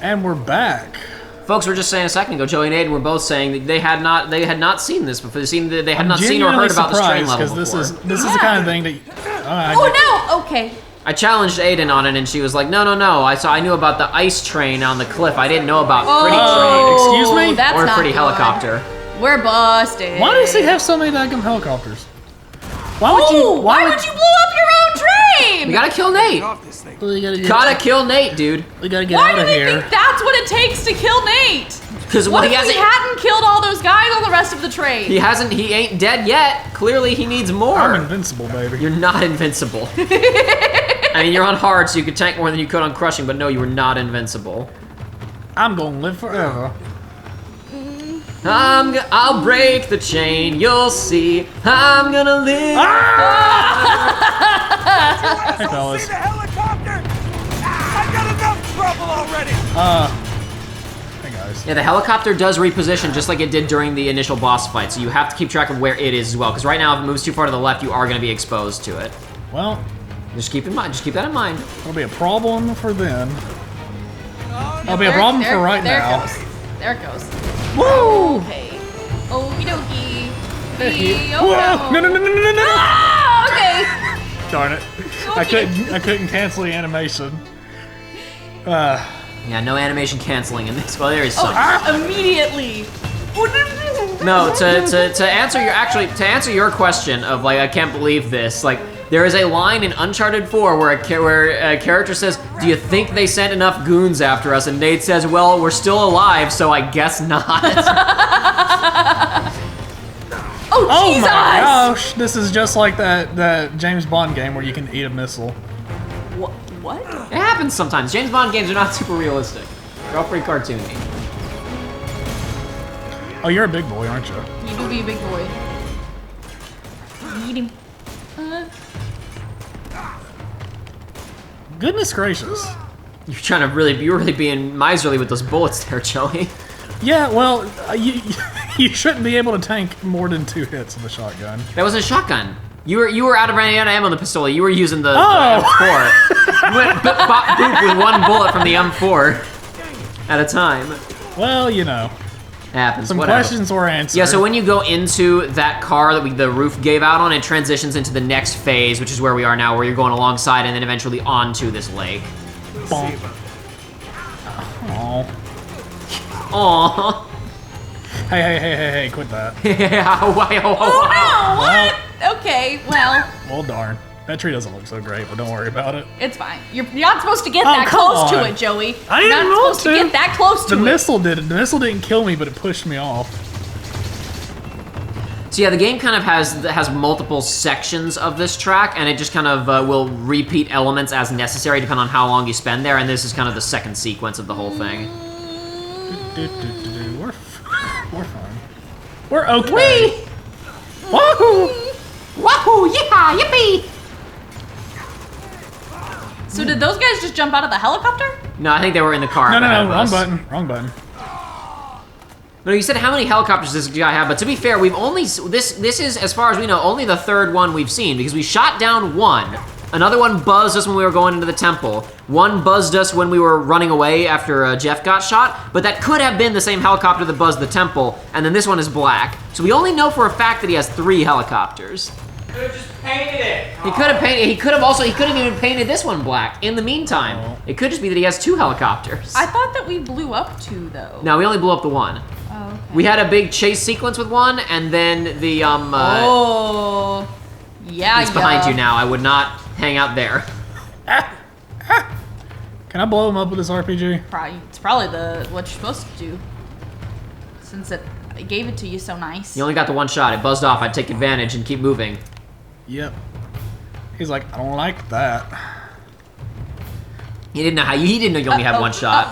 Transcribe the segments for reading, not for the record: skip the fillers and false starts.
And we're back. Folks, we were just saying a second ago, Joey and Aiden were both saying that they had not seen this before. They had not seen or heard about this train level before. This is the kind of thing that. No! Okay. I challenged Aiden on it, and she was like, "No. I knew about the ice train on the cliff. I didn't know about pretty train. Excuse me? That's or not pretty good. helicopter." We're busted. Why does he have so many daggum helicopters? Why would you blow up your own train? We gotta kill Nate. Gotta kill Nate, dude. We gotta get Why out do of they here. think that's what it takes to kill Nate? Because What if he hadn't killed all those guys on the rest of the train? He ain't dead yet. Clearly, he needs more. I'm invincible, baby. You're not invincible. I mean, you're on hard, so you could tank more than you could on crushing, but no, you were not invincible. I'm gonna live forever. I'll break the chain, you'll see. I'm gonna live. Hey, fellas. The helicopter! I got enough trouble already! Hey, guys. Yeah, the helicopter does reposition just like it did during the initial boss fight, so you have to keep track of where it is as well, because right now, if it moves too far to the left, you are gonna be exposed to it. Well, Just keep that in mind. it'll be a problem for then. It'll be a problem for right now. There it goes. Woo! Okay. Okie dokie. Whoa! No! Ah, okay. Darn it! I couldn't cancel the animation. Yeah, no animation canceling in this. Well, there is some. Immediately. No, to answer your question of like I can't believe this, like there is a line in Uncharted 4 where a character says, "Do you think they sent enough goons after us?" And Nate says, "Well, we're still alive, so I guess not." Oh Jesus! My gosh! This is just like that James Bond game where you can eat a missile. What? It happens sometimes. James Bond games are not super realistic. They're all pretty cartoony. Oh, you're a big boy, aren't you? You do be a big boy. Eat him. Goodness gracious. You're really being miserly with those bullets there, Joey. Yeah, well, you shouldn't be able to tank more than 2 hits with a shotgun. That was a shotgun. You were out of ammo on the pistol. You were using the Oh. M4. You went boop with one bullet from the M4 at a time. Well, you know, It happens. some whatever. questions were answered. Yeah, so when you go into that car that the roof gave out on, it transitions into the next phase, which is where we are now, where you're going alongside and then eventually onto this lake. Bonk. Oh. Aww. Hey, quit that. Oh no! What? Okay, well, Well, darn. That tree doesn't look so great, but don't worry about it. it's fine. You're not supposed to get Oh, that come close to on. it, Joey. I You're didn't not want supposed to to. get that close to The it. missile did it. The missile didn't kill me, but it pushed me off. So yeah, the game kind of has multiple sections of this track, and it just kind of will repeat elements as necessary depending on how long you spend there, and this is kind of the second sequence of the whole thing. We're fine. We're okay. Wahoo! Wahoo! Yeah! Yippee! So did those guys just jump out of the helicopter? No, I think they were in the car. No, ahead of wrong us. button. Wrong button. No, you said how many helicopters does this guy have, but to be fair, we've only, this is, as far as we know, only the third one we've seen, because we shot down one. Another one buzzed us when we were going into the temple. One buzzed us when we were running away after Jeff got shot, but that could have been the same helicopter that buzzed the temple, and then this one is black. So we only know for a fact that he has 3 helicopters. Could have just painted it. He could have even painted this one black in the meantime. Oh. It could just be that he has 2 helicopters. I thought that we blew up 2 though. No, we only blew up the one. Oh, okay. We had a big chase sequence with one, and then the, Oh. Yeah, He's behind you now. I would not hang out there. Can I blow him up with this RPG? It's probably what you're supposed to do. Since it gave it to you so nice. You only got the one shot. It buzzed off. I'd take advantage and keep moving. Yep. He's like, I don't like that. He didn't know you only had one shot.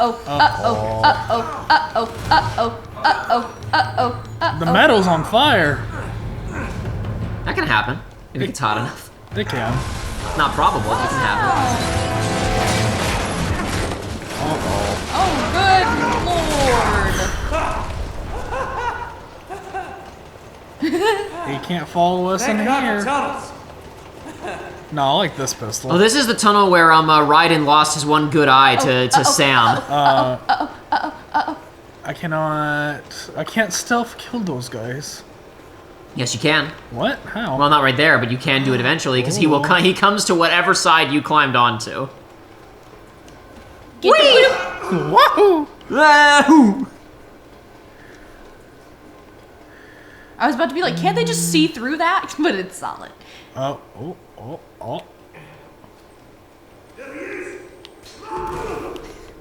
The metal's on fire. That can happen if it gets hot enough. It can. Not probable. It can happen. Oh, good lord. He can't follow us in Thank God for here. tunnels. No, I like this pistol. Oh, this is the tunnel where Raiden lost his one good eye to Sam. I can't stealth kill those guys. Yes, you can. What? How? Well, not right there, but you can do it eventually because he comes to whatever side you climbed onto. Wahoo! I was about to be like, can't they just see through that? But it's solid. Oh.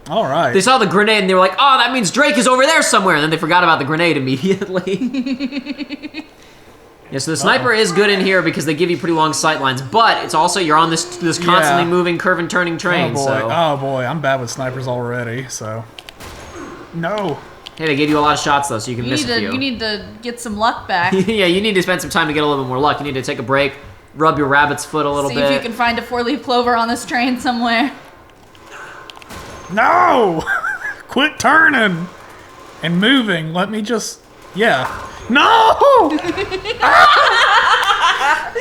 All right. They saw the grenade and they were like, oh, that means Drake is over there somewhere. And then they forgot about the grenade immediately. Yeah, so the sniper is good in here because they give you pretty long sight lines, but it's also, you're on this constantly moving, curve and turning train, Oh boy, I'm bad with snipers already, so. No. Hey, they gave you a lot of shots though, so you can miss a few. You need to get some luck back. Yeah, you need to spend some time to get a little bit more luck. You need to take a break, rub your rabbit's foot a little bit. See if you can find a 4-leaf clover on this train somewhere. No! Quit turning and moving. Let me just. Yeah. No!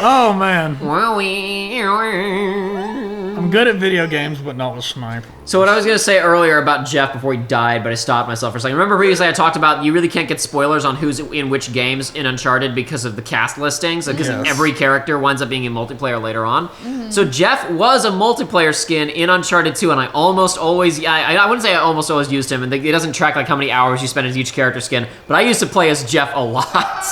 Oh man. I'm good at video games, but not with sniper. So what I was gonna say earlier about Jeff before he died, but I stopped myself for a second. Remember previously I talked about you really can't get spoilers on who's in which games in Uncharted because of the cast listings, because every character winds up being in multiplayer later on. So Jeff was a multiplayer skin in Uncharted 2, and I almost always, I wouldn't say I almost always used him, and it doesn't track like how many hours you spend as each character skin, but I used to play as Jeff a lot,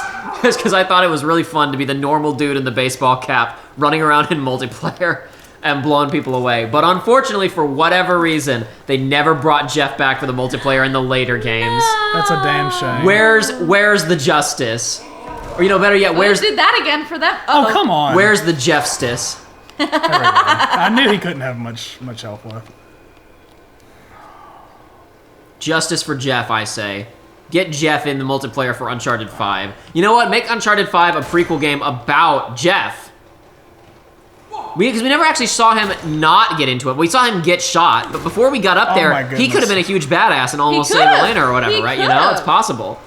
just because I thought it was really fun to be the normal dude in the baseball cap running around in multiplayer and blowing people away. But unfortunately, for whatever reason, they never brought Jeff back for the multiplayer in the later games. That's a damn shame. Where's the justice? Or, you know, better yet, where's... did that again for them? Oh, come on. Where's the Jeffstice? There we go. I knew he couldn't have much health left. Justice for Jeff, I say. Get Jeff in the multiplayer for Uncharted 5. You know what? Make Uncharted 5 a prequel game about Jeff. Because we never actually saw him not get into it. We saw him get shot, but before we got up there, he could have been a huge badass and almost saved Elena or whatever, right? You know, it's possible.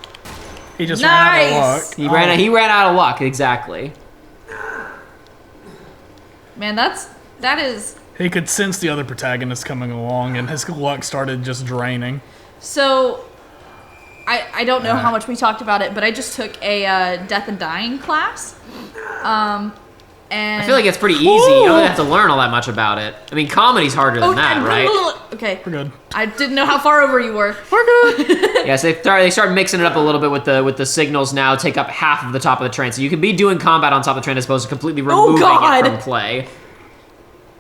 He just ran out of luck. He ran out of luck, exactly. Man, that is... He could sense the other protagonist coming along, and his luck started just draining. So, I don't know how much we talked about it, but I just took a Death and Dying class. And I feel like it's pretty easy. You don't have to learn all that much about it. I mean, comedy's harder than that, right? Okay. We're good. I didn't know how far over you were. We're good. Yeah, so they start mixing it up a little bit with the signals now, take up half of the top of the train. So you can be doing combat on top of the train as opposed to completely removing it from play.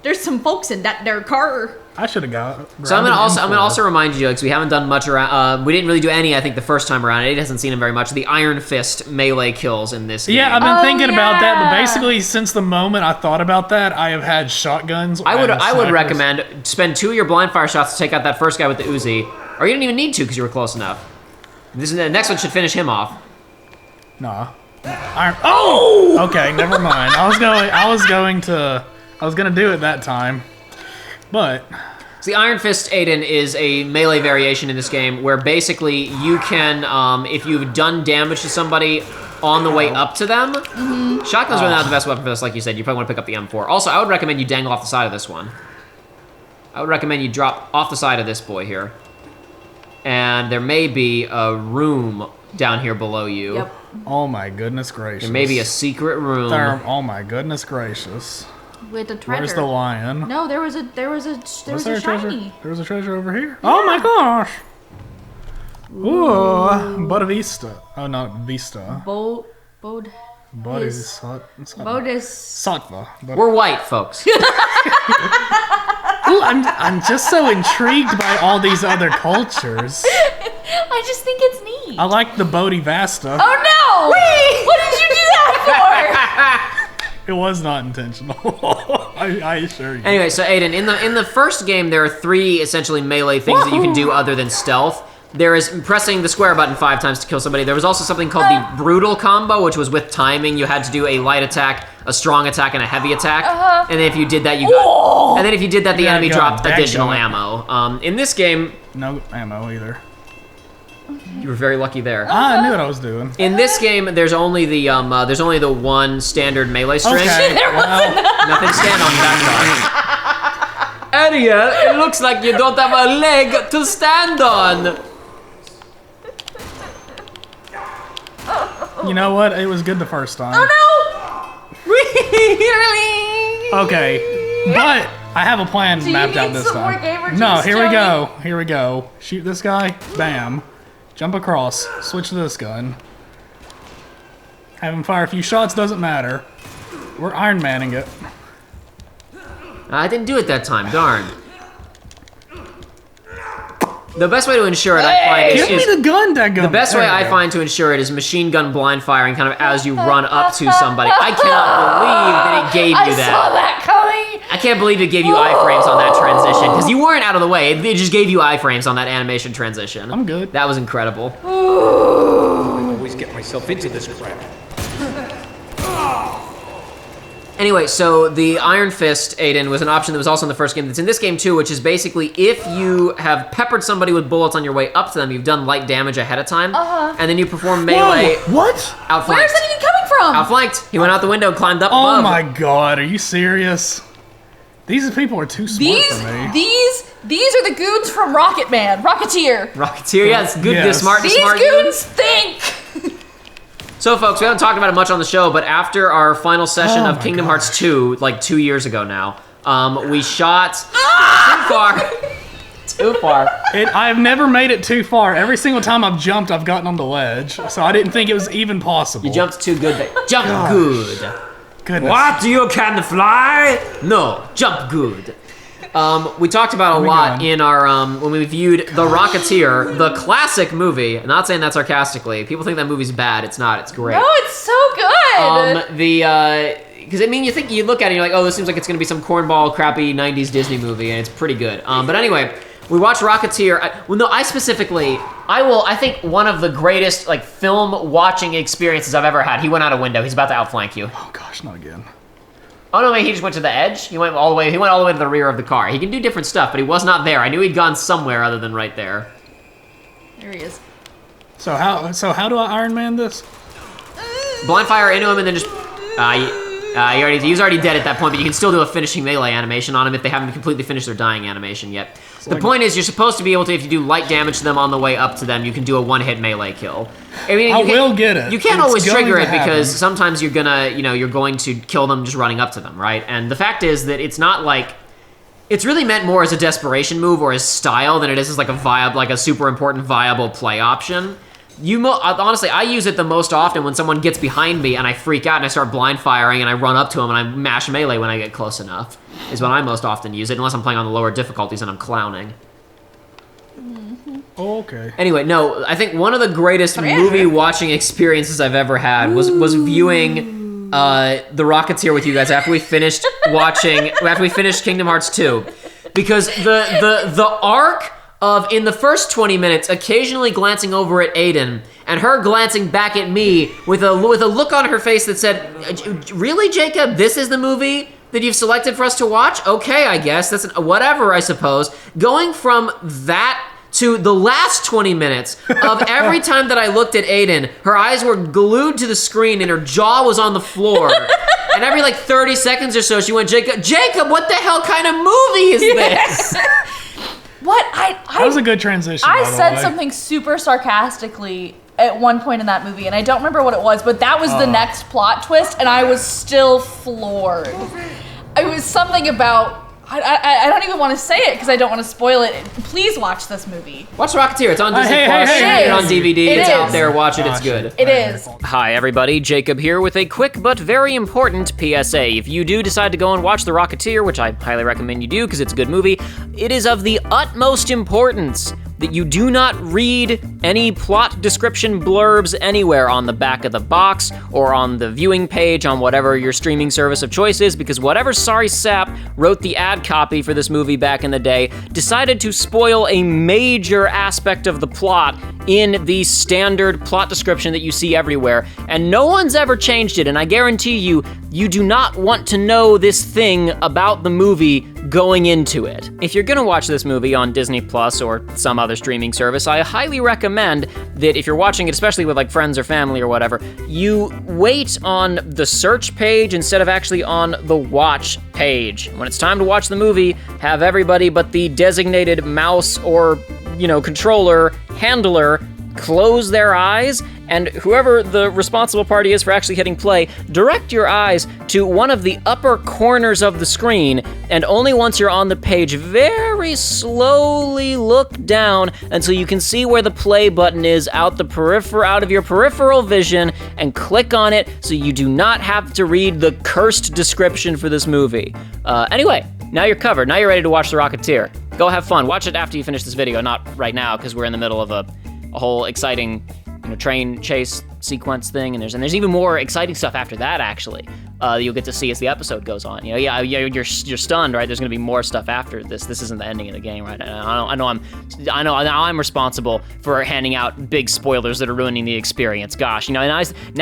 There's some folks in that there car. I should have got. So I'm gonna also remind you, because we haven't done much around. We didn't really do any, I think, the first time around. It hasn't seen him very much. The Iron Fist melee kills in this game. Yeah, I've been thinking about that, but basically, since the moment I thought about that, I have had shotguns. I would recommend spend 2 of your blind fire shots to take out that first guy with the Uzi, or you didn't even need to because you were close enough. The next one should finish him off. Nah. Oh! Okay, never mind. I was gonna do it that time. But so the Iron Fist, Aiden, is a melee variation in this game where basically you can, if you've done damage to somebody on the way up to them, shotgun's really not the best weapon for this, like you said. You probably want to pick up the M4. Also, I would recommend you dangle off the side of this one. I would recommend you drop off the side of this boy here. And there may be a room down here below you. Yep. Oh my goodness gracious. There may be a secret room. Oh my goodness gracious. With a treasure. Where's the lion? No, there was a shiny. There was a treasure over here. Oh my gosh! Ooh, Buena Vista. Oh, not Vista. Bodhisattva. We're white, folks. Ooh, I'm just so intrigued by all these other cultures. I just think it's neat. I like the Bodhivasta. Oh no! Wait! What did you do that for? It was not intentional. I assure you. Anyway, so Aiden, in the first game, there are 3 essentially melee things that you can do other than stealth. There is pressing the square button 5 times to kill somebody. There was also something called the brutal combo, which was with timing. You had to do a light attack, a strong attack, and a heavy attack. And then if you did that, the enemy dropped additional ammo. In this game, no ammo either. Okay. You were very lucky there. I knew what I was doing. In this game, there's only the one standard melee string. Okay, well, Nothing to stand on that time. Ariel, it looks like you don't have a leg to stand on. you know what? It was good the first time. Oh Okay, but I have a plan Do you mapped out need this some more time. gamer No, juice, here we Joey? go. Here we go. Shoot this guy. Bam. Jump across. Switch to this gun. Have him fire a few shots. Doesn't matter. We're Iron Manning it. I didn't do it that time, darn. The best way to ensure it, I find, Give me is the gun, dadgummit. the best way There we I go. find to ensure it is machine gun blind firing, kind of as you run up to somebody. I cannot believe that it gave you I saw that. that coming. I can't believe it gave you iframes on that transition because you weren't out of the way. It just gave you iframes on that animation transition. I'm good. That was incredible. I always get myself into this crap. Anyway, so the Iron Fist, Aiden, was an option that was also in the first game that's in this game too, which is basically if you have peppered somebody with bullets on your way up to them, you've done light damage ahead of time, and then you perform melee Whoa, what? outflanked. Where's that even coming from? Outflanked. He went out the window and climbed up Oh above. my god, are you serious? These people are too smart for me. These are the goons from Rocket Man, Rocketeer. Rocketeer, yeah, it's good. Yes. The These smart goons think. So, folks, we haven't talked about it much on the show, but after our final session Oh of my Kingdom gosh. Hearts 2, like 2 years ago now, we shot too far. Too far. I've never made it too far. Every single time I've jumped, I've gotten on the ledge, so I didn't think it was even possible. You jumped too good. Jump good. Goodness. What? You can fly? No, jump good. We talked about a we lot going? in our when we viewed The Rocketeer, the classic movie. I'm not saying that sarcastically. People think that movie's bad. It's not. It's great. No, it's so good. Because I mean, you look at it, and you're like, oh, this seems like it's gonna be some cornball, crappy '90s Disney movie, and it's pretty good. But anyway, we watched Rocketeer. I think one of the greatest like film watching experiences I've ever had. He went out a window. He's about to outflank you. Oh gosh, not again. Oh no, wait, he just went to the edge. He went all the way to the rear of the car. He can do different stuff, but he was not there. I knew he'd gone somewhere other than right there. There he is. So how do I Iron Man this? Blind fire into him and then just he's already dead at that point, but you can still do a finishing melee animation on him if they haven't completely finished their dying animation yet. The point is, you're supposed to be able to, if you do light damage to them on the way up to them, you can do a one-hit melee kill. I mean, I will get it. You can't It's always going trigger to it because happen. sometimes you're going to kill them just running up to them, right? And the fact is that it's not like, it's really meant more as a desperation move or as style than it is as like a super important viable play option. Honestly, I use it the most often when someone gets behind me and I freak out and I start blind firing and I run up to them and I mash melee when I get close enough. Is when I most often use it, unless I'm playing on the lower difficulties and I'm clowning. Oh, okay. Anyway, no, I think one of the greatest movie watching experiences I've ever had was viewing The Rocketeer with you guys after we finished Kingdom Hearts 2. Because the arc of, in the first 20 minutes, occasionally glancing over at Aiden, and her glancing back at me with a look on her face that said, really, Jacob, this is the movie that you've selected for us to watch? Okay, I guess, that's whatever, I suppose. Going from that to the last 20 minutes of every time that I looked at Aiden, her eyes were glued to the screen and her jaw was on the floor. And every like 30 seconds or so, she went, Jacob, what the hell kind of movie is this? What? That was a good transition. I by the said way. something super sarcastically at one point in that movie, and I don't remember what it was, but that was the next plot twist, and I was still floored. It was something about, I don't even want to say it because I don't want to spoil it. Please watch this movie. Watch Rocketeer. It's on Disney hey, Plus. hey, It's on DVD. It It's out is. there. Watch it. It's Gosh, good. It is. Hi, everybody. Jacob here with a quick but very important PSA. If you do decide to go and watch The Rocketeer, which I highly recommend you do because it's a good movie, it is of the utmost importance that you do not read any plot description blurbs anywhere on the back of the box or on the viewing page on whatever your streaming service of choice is, because whatever sorry sap wrote the ad copy for this movie back in the day decided to spoil a major aspect of the plot in the standard plot description that you see everywhere, and no one's ever changed it, and I guarantee you, you do not want to know this thing about the movie going into it. If you're gonna watch this movie on Disney Plus or some other streaming service, I highly recommend that if you're watching it, especially with like friends or family or whatever, you wait on the search page instead of actually on the watch page. When it's time to watch the movie, have everybody but the designated mouse or, controller, handler, close their eyes, and whoever the responsible party is for actually hitting play, direct your eyes to one of the upper corners of the screen, and only once you're on the page, very slowly look down until you can see where the play button is out of your peripheral vision, and click on it so you do not have to read the cursed description for this movie. Anyway, now you're covered. Now you're ready to watch The Rocketeer. Go have fun. Watch it after you finish this video, not right now, because we're in the middle of a whole exciting train chase sequence thing, and there's even more exciting stuff after that, actually, that you'll get to see as the episode goes on. You're stunned, right? There's gonna be more stuff after this. This isn't the ending of the game, right? I know I'm responsible for handing out big spoilers that are ruining the experience. Gosh, now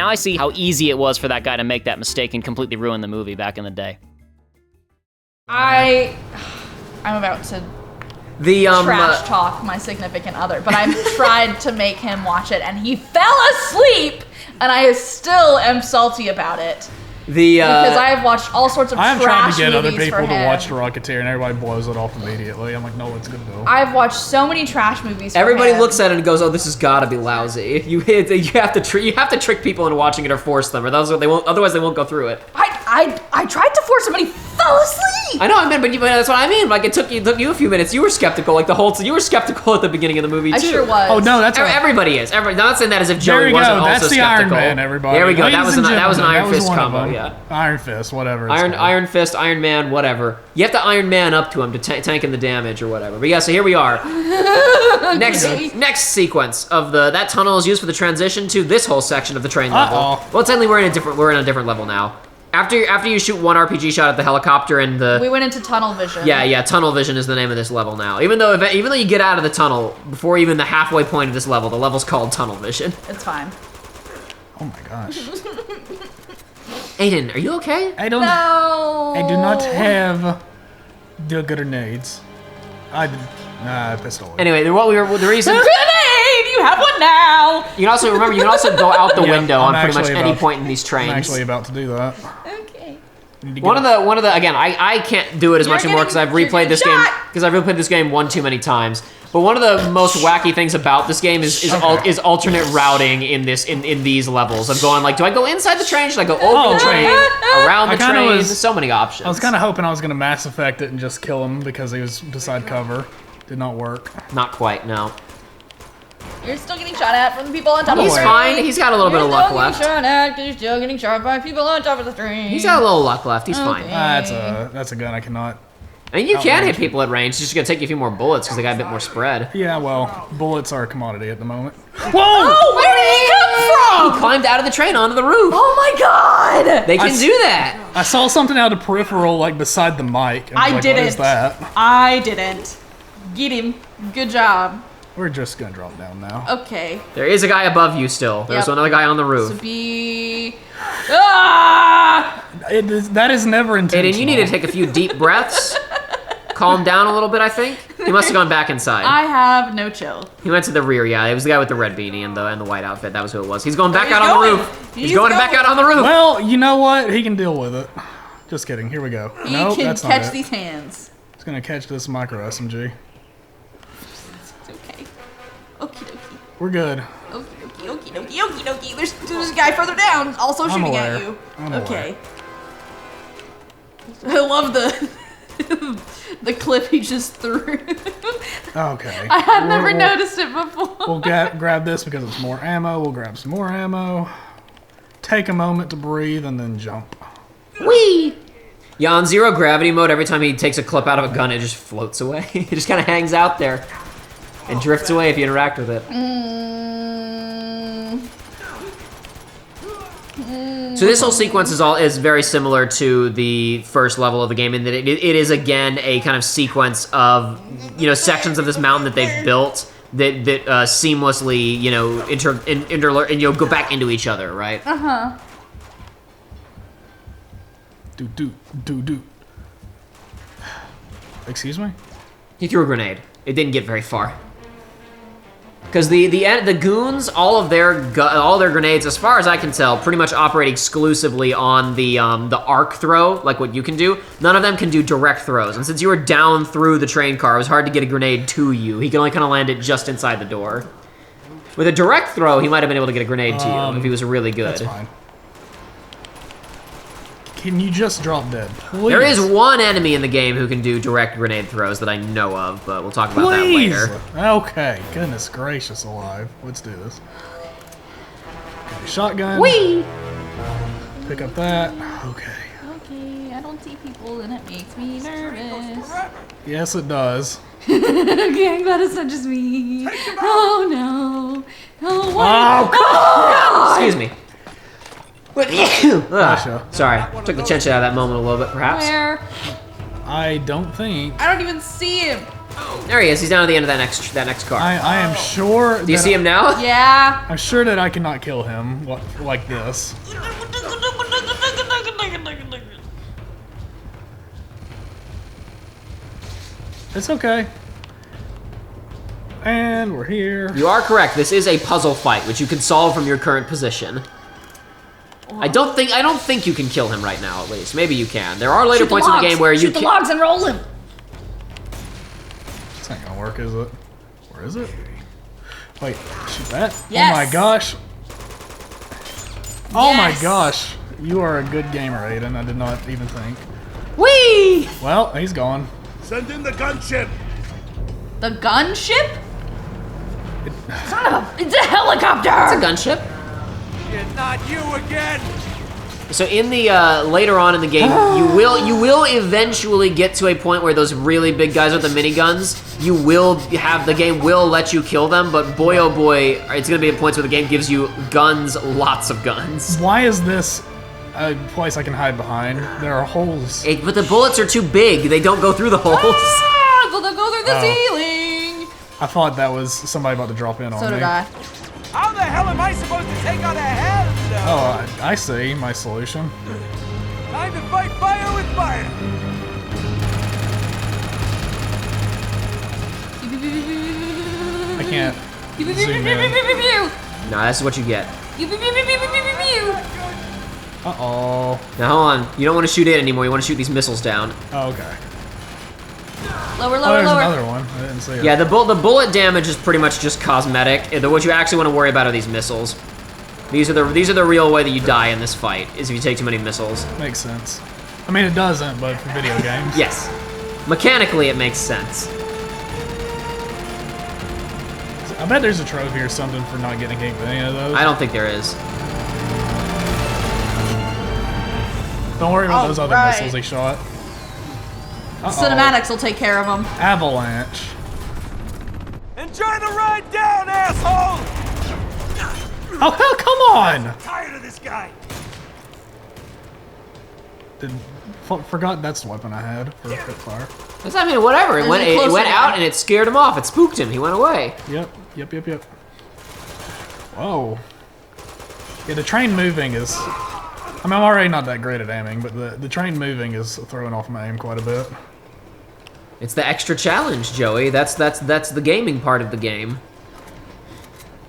I see how easy it was for that guy to make that mistake and completely ruin the movie back in the day. I'm about to trash talk my significant other, but I've tried to make him watch it, and he fell asleep, and I still am salty about it. Because I have watched all sorts of trash movies for him. I'm trying to get other people to watch The Rocketeer, and everybody blows it off immediately. I'm like, no, it's good though. I've watched so many trash movies for Everybody him. looks at it and goes, "Oh, this has got to be lousy." You have to trick people into watching it or force them, or otherwise they won't go through it. I tried to force him, and he fell asleep. I know, but that's what I mean. Like it took you a few minutes. You were skeptical, you were skeptical at the beginning of the movie too. I sure was. Oh no, that's everybody is. I'm not saying that as if there Joey wasn't also that's skeptical. the Iron Man, everybody. There we go. Ladies That was an Iron Fist combo. Them. Yeah. Iron Fist, whatever. Iron Fist, Iron Man, whatever. You have to Iron Man up to him to tank in the damage or whatever. But yeah, so here we are. Next sequence of that tunnel is used for the transition to this whole section of the train level. Well, technically we're in a different level now. After you shoot one RPG shot at the helicopter and we went into tunnel vision. Yeah, tunnel vision is the name of this level now. Even though you get out of the tunnel before even the halfway point of this level, the level's called tunnel vision. It's fine. Oh my gosh. Aiden, are you okay? I do not have the grenades. I pissed away. Anyway, the reason. Grenade! You have one now! You can also go out the window on pretty much any point in these trains. I'm actually about to do that. Okay. One of the again, I can't do it as much anymore because I've replayed this game one too many times. But one of the most wacky things about this game is alternate routing in these levels of going like, do I go inside the train? Should I go over the train? Around the train? There's so many options. I was kind of hoping I was going to Mass Effect it and just kill him because he was beside cover. Did not work. Not quite, no. You're still getting shot at from the people on top of the train. He's fine. He's got a little bit of luck left. You're still getting shot by people on top of the train. He's got a little luck left. He's fine. That's a gun I cannot. I mean, you can hit people at range. It's just gonna take you a few more bullets because they got a bit more spread. Yeah, well, bullets are a commodity at the moment. Whoa! Oh, where did he come from? He climbed out of the train onto the roof. Oh my god! They can do that. I saw something out of peripheral, like beside the mic. And I didn't. What is that? I didn't. Get him. Good job. We're just gonna drop down now. Okay. There is a guy above you still. There's another guy on the roof. So be... Ah! That is never intentional. Aiden, you need to take a few deep breaths. Calm down a little bit, I think. He must have gone back inside. I have no chill. He went to the rear, yeah. It was the guy with the red beanie and the white outfit. That was who it was. He's going back out on the roof. He's going back out on the roof. Well, you know what? He can deal with it. Just kidding. Here we go. He can catch these hands. He's gonna catch this micro SMG. It's okay. Okie dokie. We're good. Okie dokie. There's a guy further down also shooting at you. Okay. I love the clip he just threw. Okay. I had never noticed it before. We'll grab this because it's more ammo. We'll grab some more ammo. Take a moment to breathe and then jump. Whee! Yeah, on zero gravity mode, every time he takes a clip out of a gun, it just floats away. It just kind of hangs out there and drifts away if you interact with it. So this whole sequence is very similar to the first level of the game in that it is again a kind of sequence of sections of this mountain that they've built that seamlessly, you know, and you'll go back into each other, right? Uh-huh. Do. Excuse me? He threw a grenade. It didn't get very far. Because the goons, all their grenades, as far as I can tell, pretty much operate exclusively on the arc throw, like what you can do. None of them can do direct throws. And since you were down through the train car, it was hard to get a grenade to you. He can only kind of land it just inside the door. With a direct throw, he might have been able to get a grenade to you if he was really good. That's fine. Can you just drop dead, please? There is one enemy in the game who can do direct grenade throws that I know of, but we'll talk about that later. Okay, goodness gracious alive. Let's do this. Okay, shotgun. Whee! Pick up that. Okay. Okay, I don't see people and it makes me nervous. Yes, it does. Okay, I'm glad it's not just me. Oh no. Oh, Oh, oh, Excuse me. Gotcha. Sorry, took the tension out of that moment a little bit, perhaps. Where? I don't think. I don't even see him. There he is. He's down at the end of that next car. I am sure. Do you see him now? Yeah. I'm sure that I cannot kill him like this. It's okay. And we're here. You are correct. This is a puzzle fight, which you can solve from your current position. I don't think you can kill him right now. At least, maybe you can. There are later points in the game where you shoot the logs and roll him. This ain't gonna work, is it? Where is it? Wait, shoot that? Yes. Oh my gosh. Oh my Yes. gosh. You are a good gamer, Aiden. I did not even think. Whee! Well, he's gone. Send in the gunship. The gunship? Son of a... It's a helicopter! It's a gunship. Not you again. So in the later on in the game, you will eventually get to a point where those really big guys with the miniguns, the game will let you kill them, but boy oh boy, it's gonna be at points where the game gives you guns, lots of guns. Why is this a place I can hide behind? There are holes. But the bullets are too big. They don't go through the holes. Ah, they'll go through the Oh. ceiling. I thought that was somebody about to drop in on So me. did I. How the hell am I supposed to take on a hell? Oh, I see my solution. Time to fight fire with fire. I can't zoom in. Nah, that's what you get. Uh-oh. Now hold on. You don't want to shoot it anymore. You want to shoot these missiles down. Oh, okay. Lower, Oh, lower, there's lower. another one. I didn't see it. Yeah, the bullet damage is pretty much just cosmetic. What you actually want to worry about are these missiles. These are the real way that you die in this fight, is if you take too many missiles. Makes sense. I mean, it doesn't, but for video games. Yes. Mechanically, it makes sense. I bet there's a trophy or something for not getting hit with any of those. I don't think there is. Don't worry about those other Alright. missiles he shot. Uh-oh. Cinematics will take care of them. Avalanche. Enjoy the ride down, asshole. Oh, hell, come on! Tired of this guy. Forgot that's the weapon I had for fire. I mean, whatever. It There's went, a it closer went out one. and it scared him off. It spooked him. He went away. Yep. Whoa. Yeah, the train moving is... I mean, I'm already not that great at aiming, but the train moving is throwing off my aim quite a bit. It's the extra challenge, Joey. That's the gaming part of the game.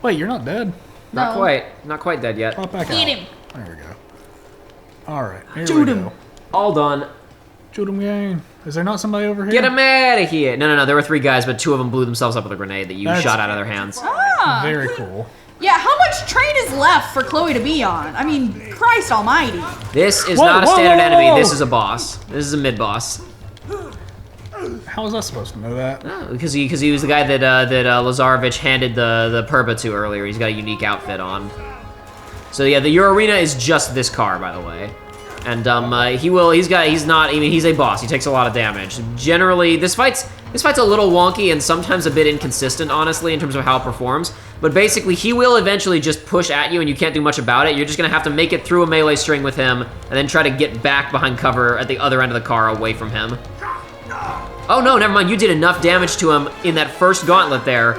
Wait, you're not dead? Not No. quite. Not quite dead yet. Pop back Eat out. him. There we go. Alright, here Shoot we him. go. All done. Shoot him, gang. Is there not somebody over here? Get him out of here. No. There were 3 guys, but 2 of them blew themselves up with a grenade that you That's- shot out of their hands. Ah. Very cool. Yeah, how much train is left for Chloe to be on? I mean, Christ almighty. This is Whoa, not a whoa, standard whoa, enemy. whoa. This is a boss. This is a mid-boss. How was I supposed to know that? Because he was the guy that Lazarevich handed the Purba to earlier. He's got a unique outfit on. So yeah, your arena is just this car, by the way. And he's a boss. He takes a lot of damage. Generally, this fight's a little wonky and sometimes a bit inconsistent, honestly, in terms of how it performs. But basically, he will eventually just push at you and you can't do much about it. You're just gonna have to make it through a melee string with him and then try to get back behind cover at the other end of the car away from him. Oh no, never mind. You did enough damage to him in that first gauntlet there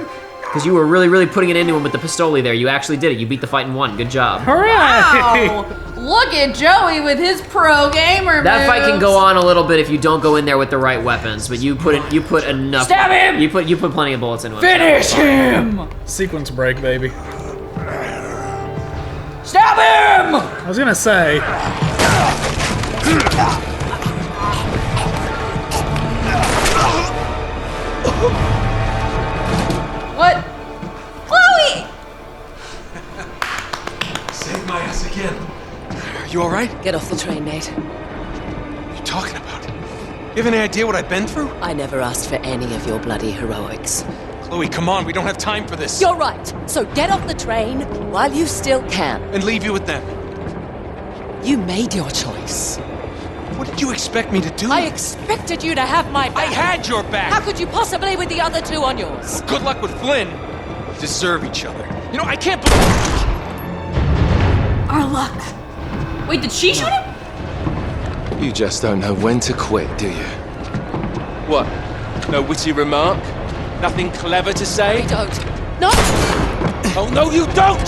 Because you were really, really putting it into him with the pistoli there. You actually did it. You beat the fight and won. Good job. Hooray! Wow! Look at Joey with his pro gamer That fight can moves. go on a little bit if you don't go in there with the right weapons, but you put enough. Stab him! You put plenty of bullets into him. Finish him! Sequence break, baby. Stab him! I was gonna say, What? Chloe! Saved my ass again. You all right? Get off the train, mate. What are you talking about? You have any idea what I've been through? I never asked for any of your bloody heroics. Chloe, come on, we don't have time for this. You're right. So get off the train while you still can. And leave you with them. You made your choice. What did you expect me to do? I expected you to have my back. I had your back! How could you possibly with the other two on yours? Good luck with Flynn. We deserve each other. You know, I can't believe... Our luck. Wait, did she shoot him? You just don't know when to quit, do you? What? No witty remark? Nothing clever to say? I don't. No! Oh, no, you don't!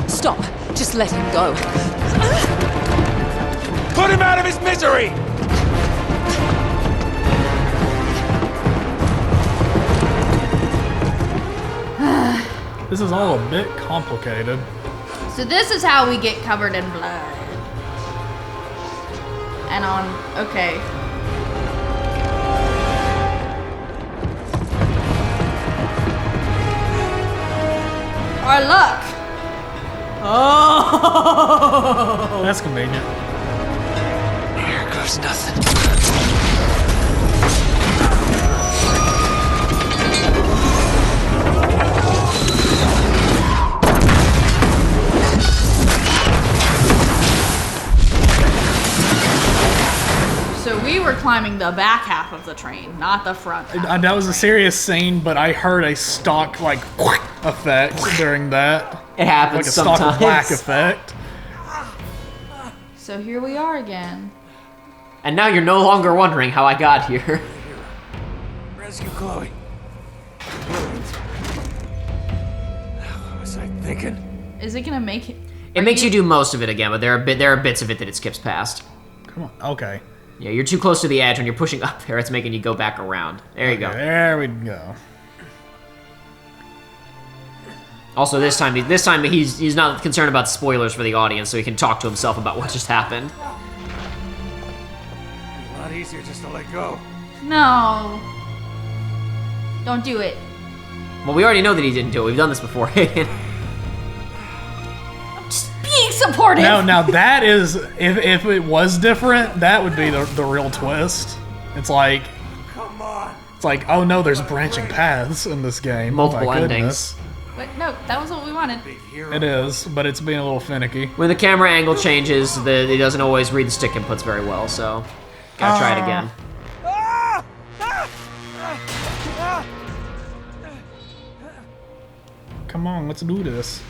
Stop. Just let him go. Put him out of his misery! this is all a bit complicated. So this is how we get covered in blood. And on, okay. Our luck. Oh. That's convenient. Here goes nothing. So we were climbing the back half of the train, not the front half. That was a serious scene, but I heard a stock, like, effect during that. It happens Like a sometimes. stock black effect. So here we are again. And now you're no longer wondering how I got here. Rescue Chloe. What was I thinking? Is it gonna make it? It makes you do most of it again, but there are bits of it that it skips past. Come on, okay. Yeah, you're too close to the edge when you're pushing up there. It's making you go back around. There you go. There we go. Also, this time he's not concerned about spoilers for the audience, so he can talk to himself about what just happened. A lot easier just to let go. No. Don't do it. Well, we already know that he didn't do it. We've done this before. I'm just being supportive. Now that is, if it was different, that would be the real twist. It's like, Come on. it's like, oh no, there's branching paths in this game. Multiple My endings. goodness. But no, that was what we wanted. Big hero. It is, but it's being a little finicky. When the camera angle changes, it doesn't always read the stick inputs very well, so gotta try it again. Ah! Ah! Ah! Come on, let's do this.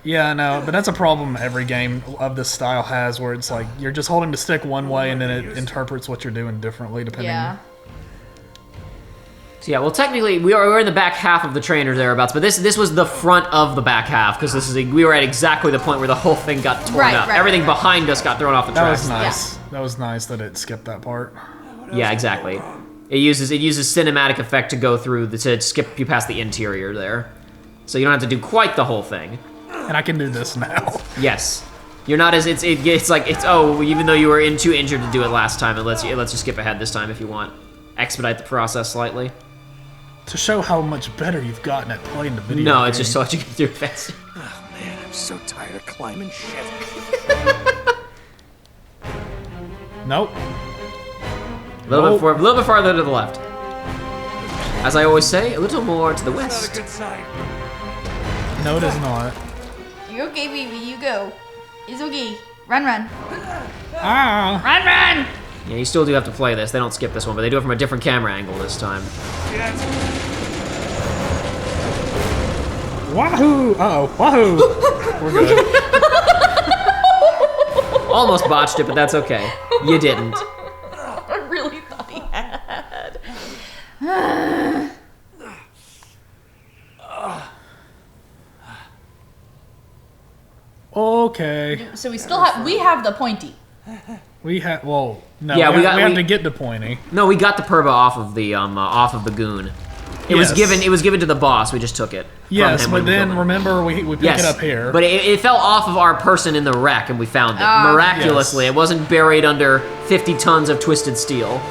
Yeah, no, but that's a problem every game of this style has, where it's like you're just holding the stick one way and then it interprets what you're doing differently depending. Yeah. So yeah, well, technically we're in the back half of the train or thereabouts, but this was the front of the back half because we were at exactly the point where the whole thing got torn Right, up. right, Everything right, right. behind us got thrown off the That tracks. was nice. That was nice that it skipped that part. Yeah, exactly. It uses cinematic effect to go through to skip you past the interior there, so you don't have to do quite the whole thing. And I can do this now. Yes, you're not as it's like oh, even though you were too injured to do it last time, it lets you skip ahead this time if you want, expedite the process slightly. To show how much better you've gotten at playing the video No, game. it's just so that you can do it faster. Oh man, I'm so tired of climbing shit. Nope. A little bit farther to the left. As I always say, a little more to the Not a west. good sign. No, it is not. You're okay, baby. You go. It's okay. Run, run. Ah! Run, run! Yeah, you still do have to play this. They don't skip this one, but they do it from a different camera angle this time. Shit. Wahoo! Uh-oh, wahoo! We're good. Almost botched it, but that's okay. You didn't. I really thought he had. Okay. So we still have the pointy. We have. Well, no. Yeah, we have to get to pointy. No, we got the Purba off of the goon. It was given to the boss. We just took it. Yes, from him but when we then killed him. remember we pick it up here. But it fell off of our person in the wreck, and we found it miraculously. Yes. It wasn't buried under 50 tons of twisted steel.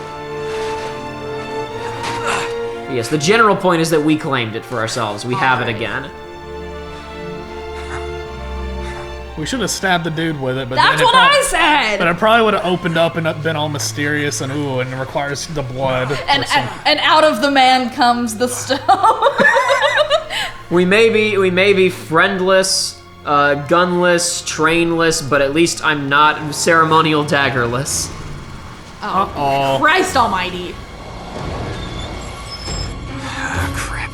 Yes, the general point is that we claimed it for ourselves. We have it again. We should have stabbed the dude with it, but That's then what I said. But it probably would have opened up and been all mysterious and and it requires the blood. And out of the man comes the stone. We may be friendless, gunless, trainless, but at least I'm not ceremonial daggerless. Uh-oh. Christ almighty. Crap.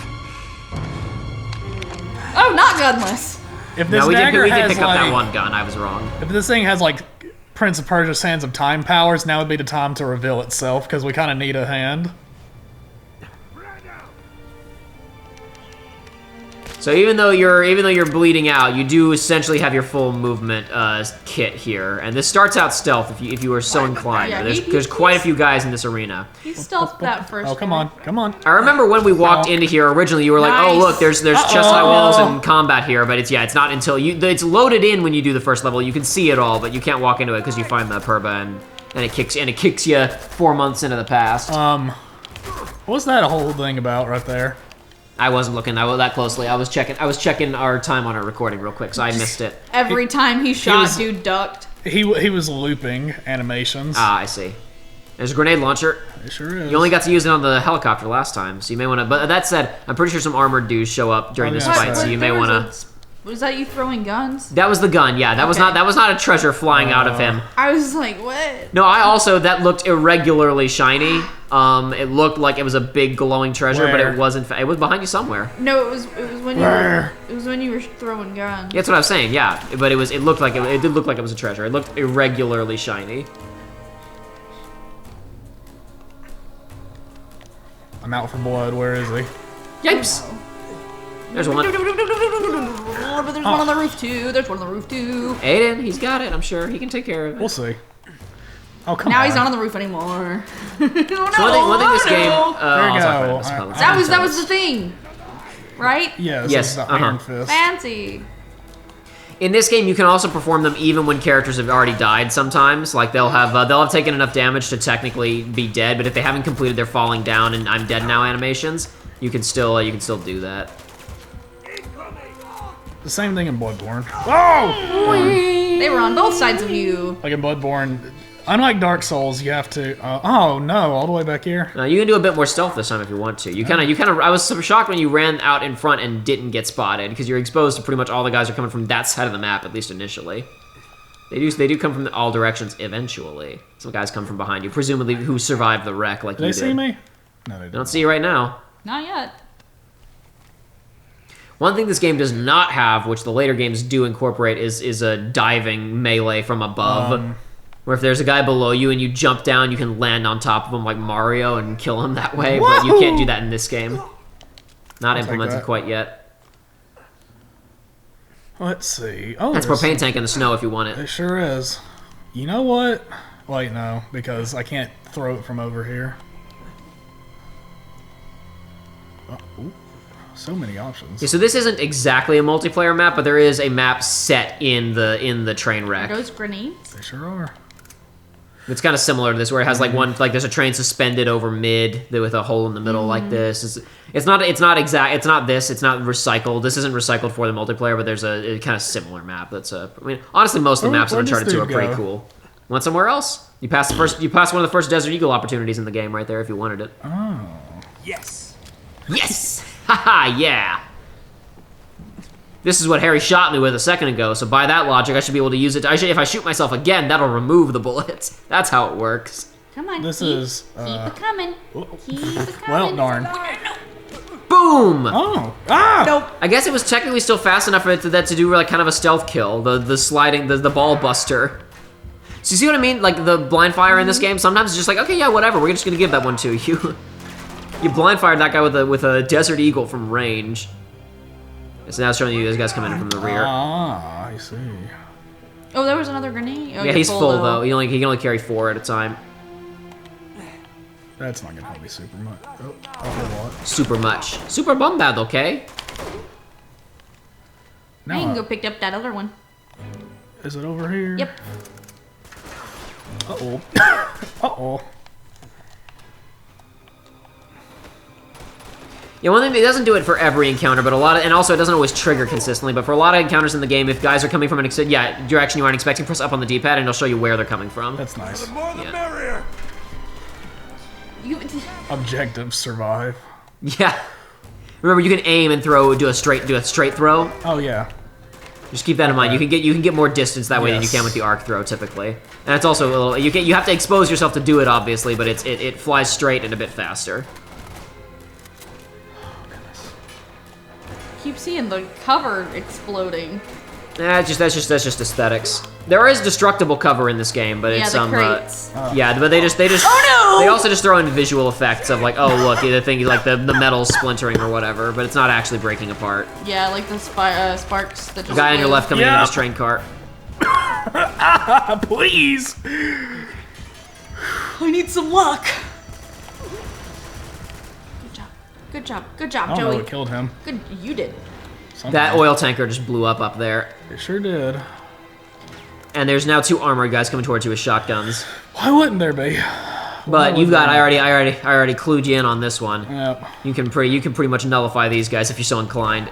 Oh, not gunless. If this No, we did dagger has pick up like, that one gun. I was wrong. If this thing has like Prince of Persia Sands of Time powers, now would be the time to reveal itself because we kind of need a hand. So even though you're bleeding out, you do essentially have your full movement kit here, and this starts out stealth if you are so inclined. Yeah, There's quite a few guys in this arena. He stealthed that first. Oh, come on, come on. I remember when we walked into here originally, you were like, "Oh, Nice. look, there's chest high walls and combat here," but it's not until it's loaded in when you do the first level. You can see it all, but you can't walk into it because you find the Purba and it kicks you 4 months into the past. What's that whole thing about right there? I wasn't looking that closely. I was checking our time on our recording real quick, so I missed it. Every time he shot, dude ducked. He was looping animations. Ah, I see. There's a grenade launcher. It sure is. You only got to use it on the helicopter last time, so you may want to. But that said, I'm pretty sure some armored dudes show up during this yeah, fight, so you may want to. Was that you throwing guns? That was the gun, yeah. That was not a treasure flying out of him. I was like, what? No, that looked irregularly shiny. It looked like it was a big glowing treasure, but Where? it wasn't. It was behind you somewhere. No, it was when you were throwing guns. Yeah, that's what I was saying. Yeah, but it looked like it did look like it was a treasure. It looked irregularly shiny. I'm out for blood. Where is he? Yipes! There's one. But there's one on the roof too. There's one on the roof too. Aiden, he's got it. I'm sure he can take care of it. We'll see. Oh, come on. Now he's not on the roof anymore. Oh, no, So one thing this game. There you go. That was the thing, right? Yes. Yes, The Iron Fist. Fancy. In this game, you can also perform them even when characters have already died. Sometimes, like they'll have taken enough damage to technically be dead, but if they haven't completed their falling down and I'm dead now animations, you can still do that. The same thing in Bloodborne. Oh! They were on both sides of you. Like in Bloodborne, unlike Dark Souls, you have to. Oh no! All the way back here. You can do a bit more stealth this time if you want to. You kind of. I was shocked when you ran out in front and didn't get spotted because you're exposed to pretty much all the guys are coming from that side of the map, at least initially. They do come from all directions eventually. Some guys come from behind you, presumably who survived the wreck like Did you they did. see me? No, they They don't didn't. see you right now. Not yet. One thing this game does not have, which the later games do incorporate, is a diving melee from above. Where if there's a guy below you and you jump down, you can land on top of him like Mario and kill him that way, but you can't do that in this game. Not implemented that. quite yet. Let's see. Oh, That's there's- propane tank in the snow if you want It it. sure is. You know what? Wait, no, because I can't throw it from over here. Oh, ooh, so many options. Yeah, so this isn't exactly a multiplayer map, but there is a map set in the train wreck. Those grenades. They sure are. It's kind of similar to this, where it has like there's a train suspended over mid with a hole in the middle like this. It's not recycled. This isn't recycled for the multiplayer, but there's a kind of similar map. That's honestly most of the maps in Where'd this Uncharted 2 are dude pretty go? cool. Want somewhere else? You passed one of the first Desert Eagle opportunities in the game right there if you wanted it. Oh. Yes. Yes! Haha, yeah! This is what Harry shot me with a second ago, so by that logic, I should be able to use it. If I shoot myself again, that'll remove the bullets. That's how it works. Come on. This keep, is, keep it coming. Keep it coming. Well, darn. Boom! Oh. Ah! Nope. I guess it was technically still fast enough for it to do like kind of a stealth kill, the sliding, the ball buster. So you see what I mean? Like the blind fire in this game, sometimes it's just like, okay, yeah, whatever, we're just gonna give that one to you. You blind fired that guy with a Desert Eagle from range. So now it's showing you those guys coming in from the rear. Ah, I see. Oh, there was another grenade? Oh, Yeah, you're he's full though. though. He can only carry 4 at a time. That's not gonna help me super much. Oh, a whole lot. Super much. Super bombad, okay? Now you can go Now, pick up that other one. is it over here? Yep. Uh-oh. Uh-oh. Yeah, one thing, it doesn't do it for every encounter, but a lot of, and also it doesn't always trigger consistently, but for a lot of encounters in the game, if guys are coming from an direction you aren't expecting, press up on the D-pad and it'll show you where they're coming from. That's nice. The more the Yeah. merrier. You, Objective survive. Yeah. Remember, you can aim and do a straight throw. Oh, yeah. Just keep that in mind. You can get more distance that way than you Yes. can with the arc throw typically. And it's also a little, you have to expose yourself to do it obviously, but it flies straight and a bit faster. keep seeing the cover exploding. That's just aesthetics. There is destructible cover in this game, but Yeah, it's the crates. yeah, but they just Oh, no! they also just throw in visual effects of like, oh look, the thing like the metal splintering or whatever, but it's not actually breaking apart. Yeah, like the sparks that The just guy on your flew. left coming in Yeah. his train cart. Please! I need some luck. Good job. Good job. Good job, I don't know Joey. what killed him. Good. You did. Something. That oil tanker just blew up there. It sure did. And there's now 2 armored guys coming towards you with shotguns. Why wouldn't there be? But Why you've got wouldn't I already clued you in on this one. there? Yep. You can pretty much nullify these guys if you're so inclined.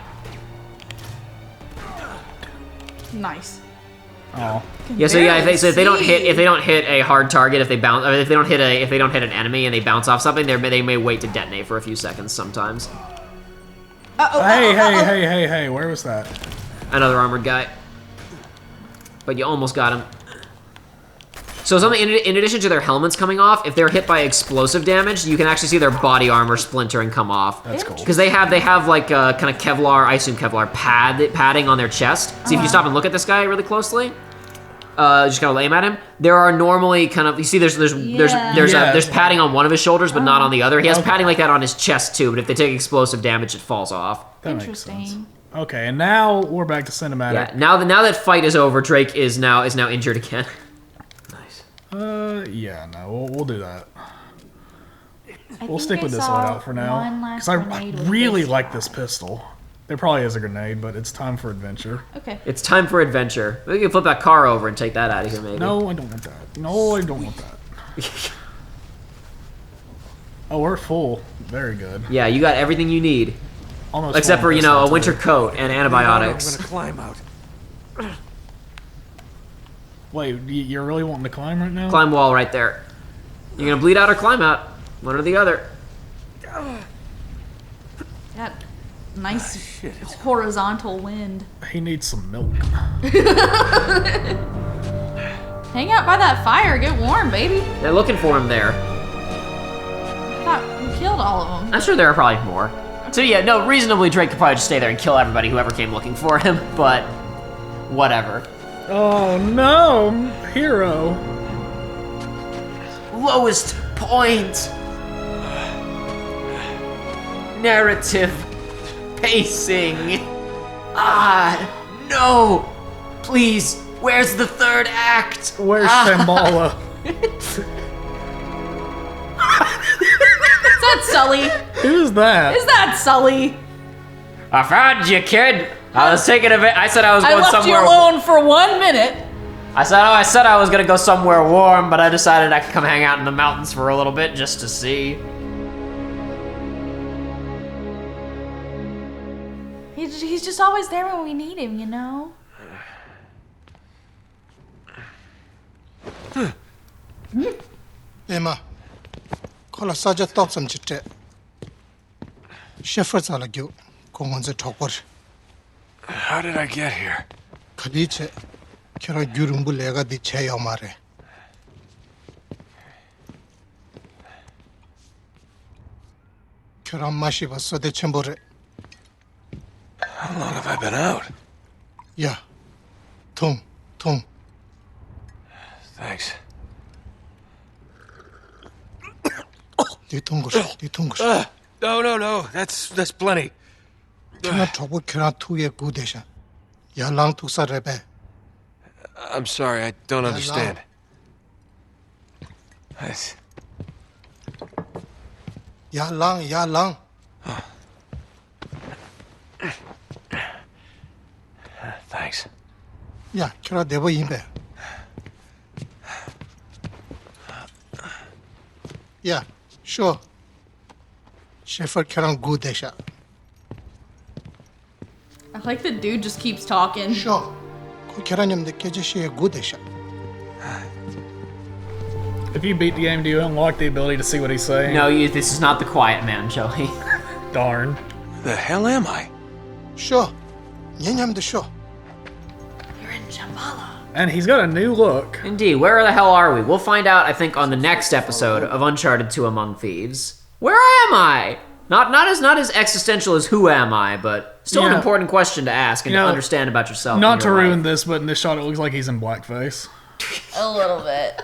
Nice. Oh. Yeah, so yeah, if they don't see. hit a hard target, if they don't hit an enemy and they bounce off something, they may wait to detonate for a few seconds sometimes. Hey, where was that? Another armored guy. But you almost got him. So something in addition to their helmets coming off, if they're hit by explosive damage, you can actually see their body armor splinter and come off. That's cool. Because they have like kind of Kevlar, I assume Kevlar padding on their chest. See if you stop and look at this guy really closely. Just kind of aim at him. There are normally kind of, you see there's padding on one of his shoulders, but not on the other. He has padding like that on his chest too, but if they take explosive damage, it falls off. That makes sense. Interesting. Okay, and now we're back to cinematic. Yeah. Now that fight is over, Drake is now injured again. Nice. Yeah, no, we'll do that. I We'll think stick I with this saw loadout for now. one last Because I grenade with really this. like this pistol. There probably is a grenade, but it's time for adventure. Okay. It's time for adventure. We can flip that car over and take that out of here, maybe. No, I don't want that. No, I don't want that. Oh, we're full. Very good. Yeah, you got everything you need. Almost Except full for, on a pistol, winter too. coat and I'm antibiotics. gonna climb out. Wait, you're really wanting to climb right now? Climb wall right there. You're gonna bleed out or climb out. One or the other. That nice horizontal wind. He needs some milk. Hang out by that fire. Get warm, baby. They're looking for him there. I thought we killed all of them. I'm sure there are probably more. So yeah, no, reasonably Drake could probably just stay there and kill everybody whoever came looking for him, but whatever. Oh no, hero. Lowest point. Narrative. Pacing. No. Please, where's the third act? Where's Shambhala? Is that Sully? Who's that? Is that Sully? I found you, kid. I was taking a bit. I said I was I going left you somewhere. alone for 1 minute. I said I was gonna go somewhere warm, but I decided I could come hang out in the mountains for a little bit just to see. He's just always there when we need him, you know? Emma, call a sergeant top some chit. Shepherds are like you. Come on the top. How did I get here? Kadiche, Kira Gurumbu lega di Chayamare. Kira Mashi was so the chambore. How long have I been out? Yeah. Tom. Thanks. Ditungus. No. That's plenty. Kira trouble Kira 2 year good. Ya lang to sa rebe. I'm sorry, I don't understand. Ya lang. Thanks. Ya, kira debo yimbe. Ya, sure. Shepherd kirang good desha. I like the dude just keeps talking. Sure. Ko kiranim de keje she good desha. If you beat the game, do you unlock the ability to see what he's saying? No, this is not the quiet man, Joey. Darn. The hell am I? Sure. Nyanyam de sure. You're in Shambhala. And he's got a new look. Indeed, where the hell are we? We'll find out, I think, on the next episode of Uncharted 2 Among Thieves. Where am I? Not as existential as who am I, but still an Yeah. important question to ask and to understand about yourself. Not and to your ruin life. this, but in this shot it looks like he's in blackface. A little bit.